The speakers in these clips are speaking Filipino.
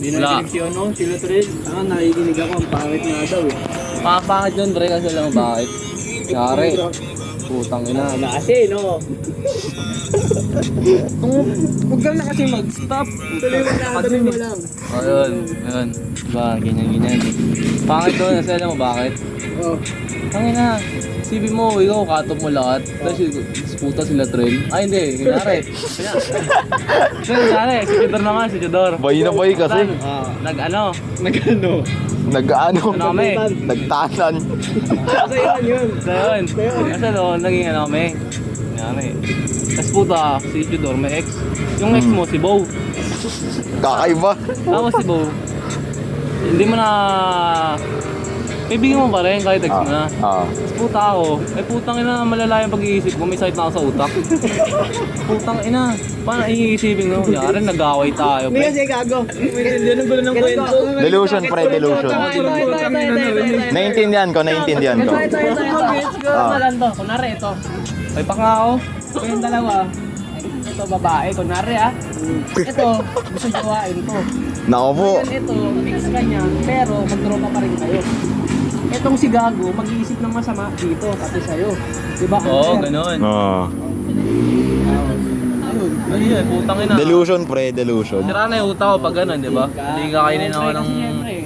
Di na seleksyon, no? Sila Tren. Nakikinig ako. Ang pangit nga daw eh. Pakapangit yun, pre, kasi alam mo bakit? Yari. Putang ina. Wala kasi, no? Huwag ka na kasi mag-stop. Tuloy mo na, tuloy mo lang. Ayun, ayun. Diba, ganyan. Pangit doon, kasi alam mo bakit? Oh. Tangina, sibi mo, ikaw, katop mo lahat. Tapos puta sila Tren. Ay, hindi, hinari. Hinari, si Chidor naman, si Chidor. Boy na boy kasi. Nag-ano? Nag-ano? Nag-ano? Ano kami? Nagtanan. Kasi yun. So yun. Kasi doon, naging ano kami. Hinari. Tapos puta, si Chidor, may ex. Yung ex mo, si Bo. Kakaiba. Tapos si Bo, hindi mo na... Kaibigan mo pa rin kahit ex mo na. Tapos puta ako, putang ina, malala yung pag-iisip ko, may sakit na ako sa utak. Putang ina, paano iisipin mo? Yari, nag-away tayo. Hindi kasi gago. Yan ang gulo ng kwento. Delusion, pre, delusion. Naintindihan ko. Malando, kunwari ito. Ay, pa nga ako. Ito yung dalawa. Ito babae, kunwari Ito, gusto jowain to. Nako po. Ngayon ito, mix ka niya, pero magtropa pa rin kayo. Itong si Gago, mag-iisip ng masama dito, pati sa'yo. Diba? Oo, ganun. Ayun yun, putang ina. Delusion, pre, delusion. Sira na yung utak ko pag ganun, di ba? Hindi kakainin ako ng...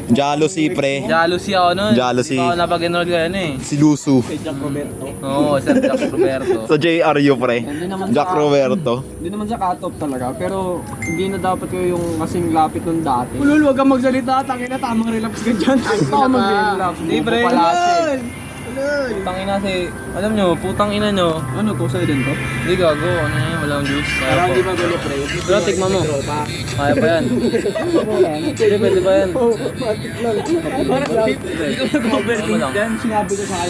Jealousy, pre. Jealousy ako nun. Jealousy. Hindi ako napag-enroll ka eh. Si Lusu. Si Jack Roberto. Oo, Sir Jack Roberto. Sa JRU, pre. Jack Roberto. Hindi naman sa cut-off talaga, pero hindi na dapat kayo yung kasing lapit nung dati. Ulul, wag kang magsalita. Tangina, tamang relax ka dyan. Ikaw mag-relax. Hindi, pre. Putang ina si... Alam nyo, putang ina nyo. Ano to, sa'yo din to? Hindi gago, ano yan, walang juice. Kaya Parang po. di magulo, pre. Pero tikman mo. Kaya pa yan. Hindi, pwede pa yan. Parang tip. Ikaw nag-overthink lang. dyan. Sinabi ko sa kayo.